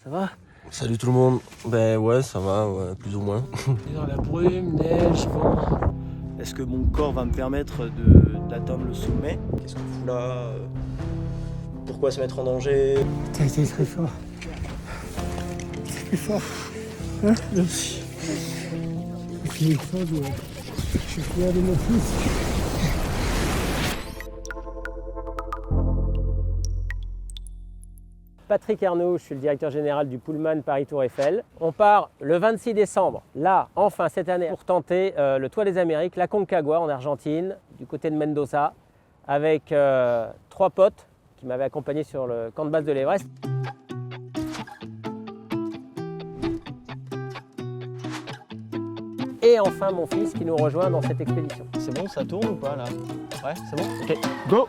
Ça va? Salut tout le monde. Ben ouais, ça va, ouais, plus ou moins. Dans la brume, neige, vent. Est-ce que mon corps va me permettre d'atteindre le sommet? Qu'est-ce qu'on fout là? Pourquoi se mettre en danger? T'as été très fort. C'est plus fort. Hein? Merci. Et puis, je suis fier de mon fils. Patrick Arnaud, je suis le directeur général du Pullman Paris Tour Eiffel. On part le 26 décembre, là, enfin cette année, pour tenter le Toit des Amériques, la Concagua en Argentine, du côté de Mendoza, avec 3 potes qui m'avaient accompagné sur le camp de base de l'Everest. Et enfin mon fils qui nous rejoint dans cette expédition. C'est bon, ça tourne ou pas là? Ouais, c'est bon? Ok, Go!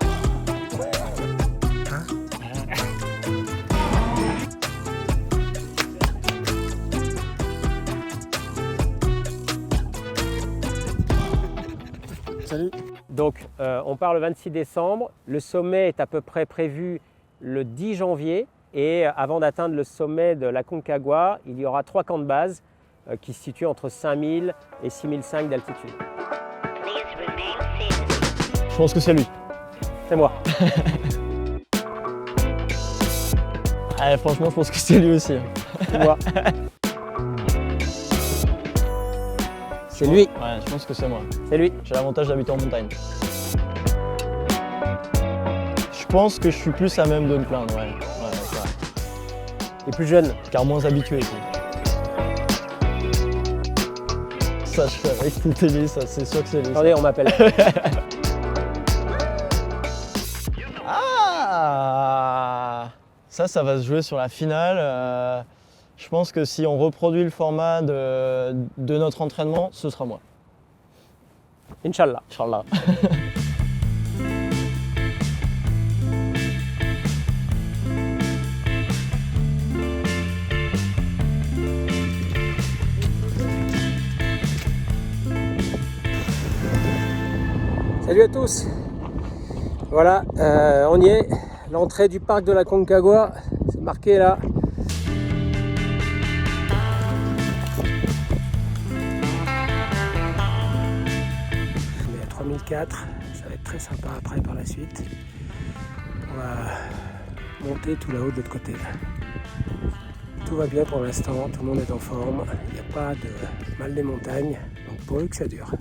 Salut. donc on part le 26 décembre. Le sommet est à peu près prévu le 10 janvier. Et avant d'atteindre le sommet de la Concagua, il y aura 3 camps de base qui se situent entre 5000 et 6005 d'altitude. Je pense que c'est lui. C'est moi. Ah, franchement, je pense que c'est lui aussi. C'est moi. C'est lui. Ouais, je pense que c'est moi. C'est lui. J'ai l'avantage d'habiter en montagne. Je pense que je suis plus à même de me plaindre, ouais. Ouais, c'est vrai. Il est plus jeune. Car moins habitué. Ça, je fais écouter lui, ça, c'est sûr que c'est lui. Attendez, on m'appelle. Ah! Ça va se jouer sur la finale. Je pense que si on reproduit le format de notre entraînement, ce sera moi. Inch'Allah. Inch'Allah. Salut à tous. Voilà, on y est. L'entrée du parc de la Concagua, c'est marqué là. On est à 3004, ça va être très sympa après par la suite. On va monter tout là-haut de l'autre côté. Tout va bien pour l'instant, tout le monde est en forme, il n'y a pas de mal des montagnes, donc pourvu que ça dure.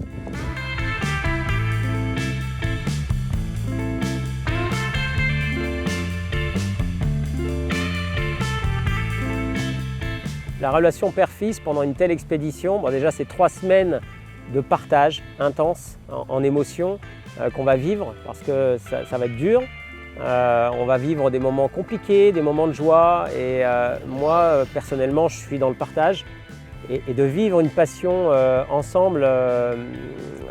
La relation père-fils pendant une telle expédition, bon déjà c'est 3 semaines de partage intense en émotions qu'on va vivre parce que ça va être dur. On va vivre des moments compliqués, des moments de joie et moi personnellement je suis dans le partage et de vivre une passion ensemble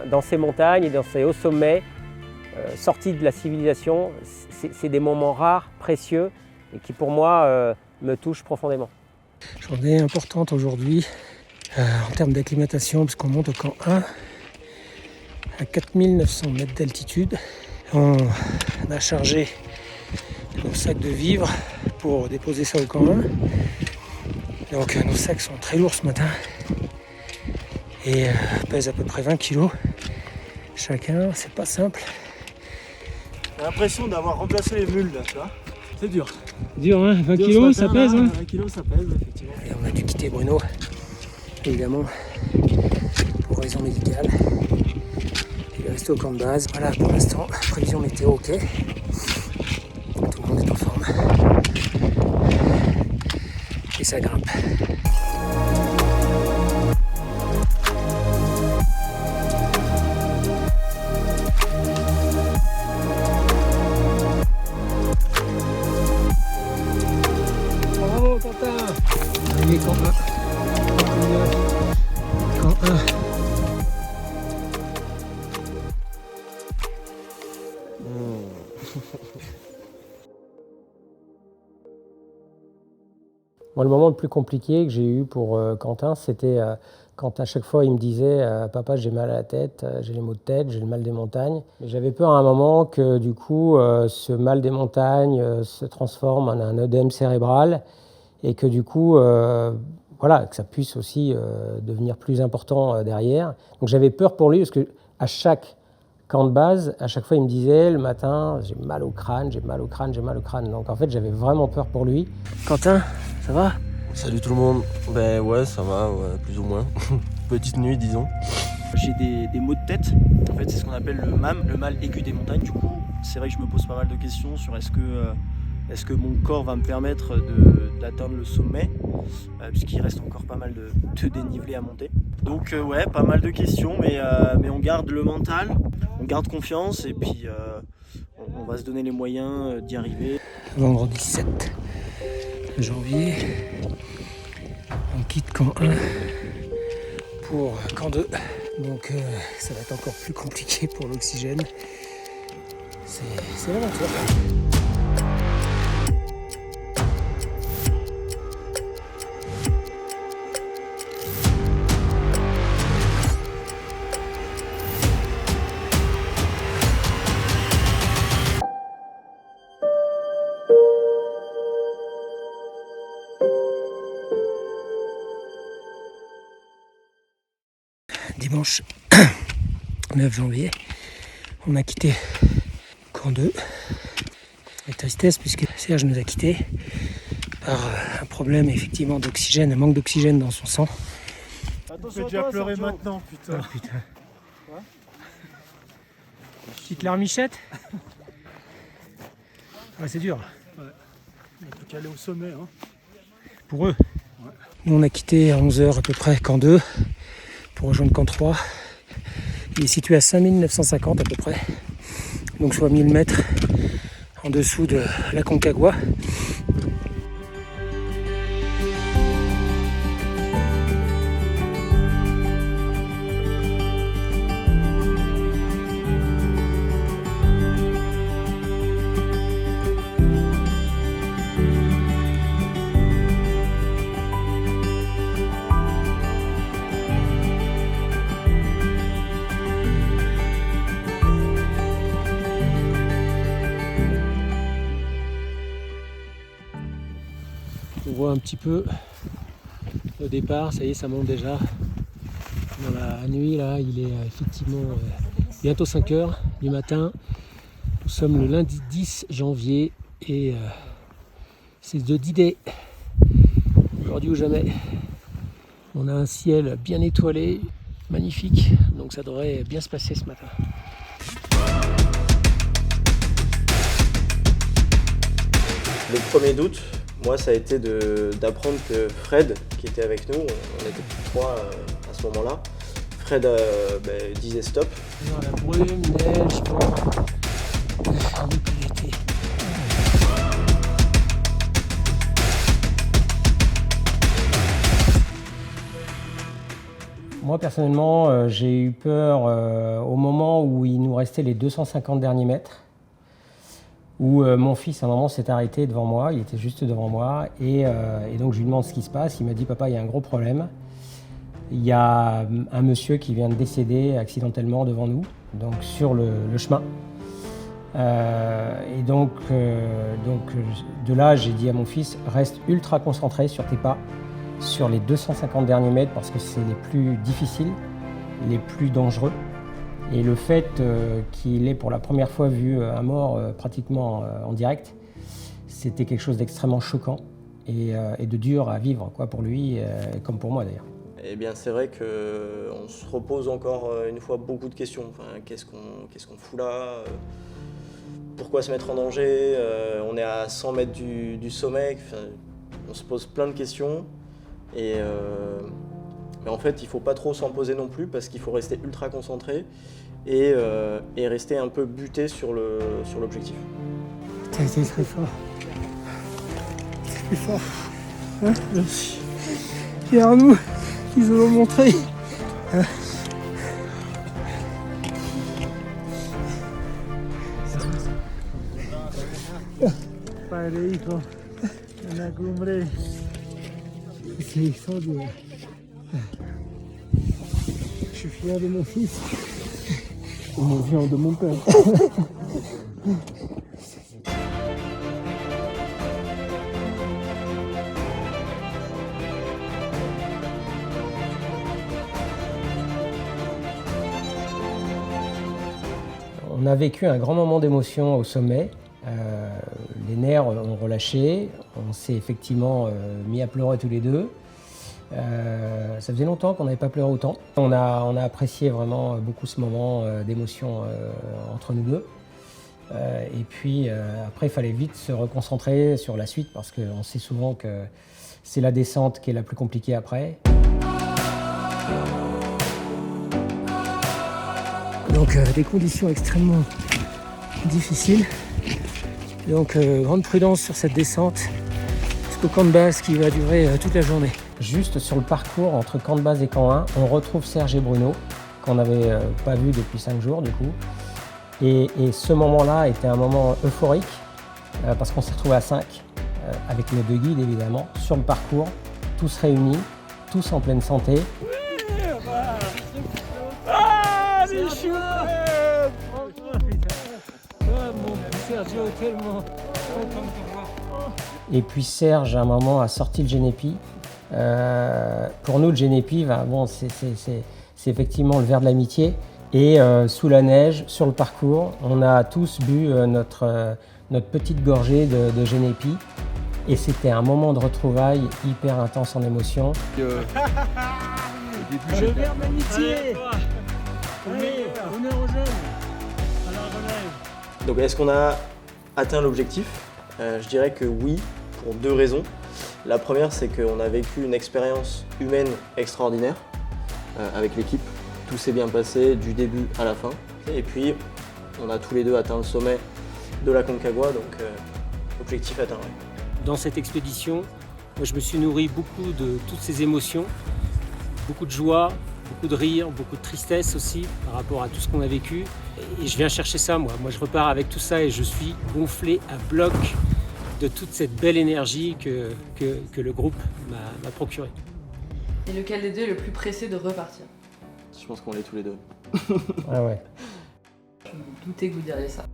dans ces montagnes et dans ces hauts sommets sortis de la civilisation, c'est des moments rares, précieux et qui pour moi me touchent profondément. Journée importante aujourd'hui en termes d'acclimatation puisqu'on monte au camp 1 à 4900 mètres d'altitude. On a chargé nos sacs de vivres pour déposer ça au camp 1. Donc nos sacs sont très lourds ce matin et pèsent à peu près 20 kg chacun, c'est pas simple. J'ai l'impression d'avoir remplacé les mules là, tu vois. C'est dur. Dur hein, 20 kg ça pèse hein. 20 kg ça pèse, effectivement. Et on a dû quitter Bruno, évidemment, pour raison médicale. Il est resté au camp de base. Voilà, pour l'instant, prévision météo ok. Tout le monde est en forme. Et ça grimpe. Bravo Quentin. Allez, camp 1. Camp 1. Moi, le moment le plus compliqué que j'ai eu pour Quentin, c'était quand à chaque fois il me disait « Papa, j'ai mal à la tête, j'ai les maux de tête, j'ai le mal des montagnes ». J'avais peur à un moment que du coup, ce mal des montagnes se transforme en un œdème cérébral et que du coup, voilà, que ça puisse aussi devenir plus important derrière. Donc j'avais peur pour lui parce que à chaque camp de base, à chaque fois il me disait le matin, j'ai mal au crâne, j'ai mal au crâne, j'ai mal au crâne. Donc en fait j'avais vraiment peur pour lui. Quentin, ça va? Salut tout le monde. Ben ouais, ça va, ouais, plus ou moins. Petite nuit, disons. J'ai des maux de tête, en fait c'est ce qu'on appelle le MAM, le mal aigu des montagnes. Du coup, c'est vrai que je me pose pas mal de questions sur est-ce que mon corps va me permettre d'atteindre le sommet, puisqu'il reste encore pas mal de dénivelé à monter. Donc ouais, pas mal de questions, mais on garde le mental, on garde confiance et puis on va se donner les moyens d'y arriver. Vendredi 7 janvier, on quitte camp 1 pour camp 2. Donc ça va être encore plus compliqué pour l'oxygène. C'est l'aventure. Dimanche 9 janvier, on a quitté camp 2 avec tristesse puisque Serge nous a quittés par un problème effectivement d'oxygène, un manque d'oxygène dans son sang. Tu peux déjà pleurer maintenant, putain. Oh, putain. Petite larmichette. Ouais, c'est dur. Ouais. Il faut qu'aller au sommet. Hein. Pour eux. Ouais. Nous on a quitté à 11h à peu près camp 2 pour rejoindre camp 3. Il est situé à 5950 à peu près, donc soit 1000 mètres en dessous de la Concagua. On voit un petit peu au départ, ça y est, ça monte déjà. Dans la nuit, là, il est effectivement bientôt 5 heures du matin. Nous sommes le lundi 10 janvier et c'est de D-Day. Aujourd'hui ou jamais. On a un ciel bien étoilé, magnifique, donc ça devrait bien se passer ce matin. Le 1er août, moi ça a été d'apprendre que Fred, qui était avec nous, on était tous trois à ce moment-là, Fred disait stop. Dans la brume, neige, vent, l'été. Moi personnellement, j'ai eu peur au moment où il nous restait les 250 derniers mètres, où mon fils à un moment s'est arrêté devant moi, il était juste devant moi, et donc je lui demande ce qui se passe. Il m'a dit « Papa, il y a un gros problème, il y a un monsieur qui vient de décéder accidentellement devant nous, donc sur le chemin ». Et donc de là, j'ai dit à mon fils « Reste ultra concentré sur tes pas, sur les 250 derniers mètres parce que c'est les plus difficiles, les plus dangereux. » Et le fait qu'il ait pour la première fois vu un mort pratiquement en direct, c'était quelque chose d'extrêmement choquant et de dur à vivre quoi, pour lui, comme pour moi d'ailleurs. Eh bien c'est vrai qu'on se repose encore une fois beaucoup de questions. Enfin, qu'est-ce qu'on fout là? Pourquoi se mettre en danger? On est à 100 mètres du sommet. Enfin, on se pose plein de questions. Mais en fait, il ne faut pas trop s'en poser non plus parce qu'il faut rester ultra concentré et rester un peu buté sur l'objectif. C'est très fort. C'est très fort. Hein, derrière nous, ils nous l'ont montré. Hein. Padre, hijo, en la cumbre. C'est extraordinaire. Je suis fier de mon fils. Et mon viande de mon père. On a vécu un grand moment d'émotion au sommet. Les nerfs ont relâché, on s'est effectivement mis à pleurer tous les deux. Ça faisait longtemps qu'on n'avait pas pleuré autant. On a apprécié vraiment beaucoup ce moment d'émotion entre nous deux. Et puis après, il fallait vite se reconcentrer sur la suite parce qu'on sait souvent que c'est la descente qui est la plus compliquée après. Donc des conditions extrêmement difficiles. Donc grande prudence sur cette descente jusqu'au camp de base qui va durer toute la journée. Juste sur le parcours entre camp de base et camp 1, on retrouve Serge et Bruno, qu'on n'avait pas vu depuis 5 jours du coup. Et ce moment-là était un moment euphorique parce qu'on s'est retrouvés à 5, avec nos 2 guides évidemment, sur le parcours, tous réunis, tous en pleine santé. Ah, les chouettes! Mon Sergio est tellement content de te voir. Et puis Serge, à un moment, a sorti le Genepi. Pour nous, le Genepi, bon, c'est effectivement le verre de l'amitié. Et sous la neige, sur le parcours, on a tous bu notre petite gorgée de Genepi. Et c'était un moment de retrouvailles hyper intense en émotion. Le verre de l'amitié! Allez, honneur aux jeunes! À la relève! Donc est-ce qu'on a atteint l'objectif? Je dirais que oui, pour 2 raisons. La première, c'est qu'on a vécu une expérience humaine extraordinaire avec l'équipe. Tout s'est bien passé du début à la fin. Et puis, on a tous les 2 atteint le sommet de la Concagua, donc objectif atteint. Ouais. Dans cette expédition, moi, je me suis nourri beaucoup de toutes ces émotions, beaucoup de joie, beaucoup de rire, beaucoup de tristesse aussi par rapport à tout ce qu'on a vécu. Et je viens chercher ça, moi. Moi, je repars avec tout ça et je suis gonflé à bloc de toute cette belle énergie que le groupe m'a procurée. Et lequel des deux est le plus pressé de repartir? Je pense qu'on l'est tous les 2. Ah ouais. Je me doutais que vous diriez ça.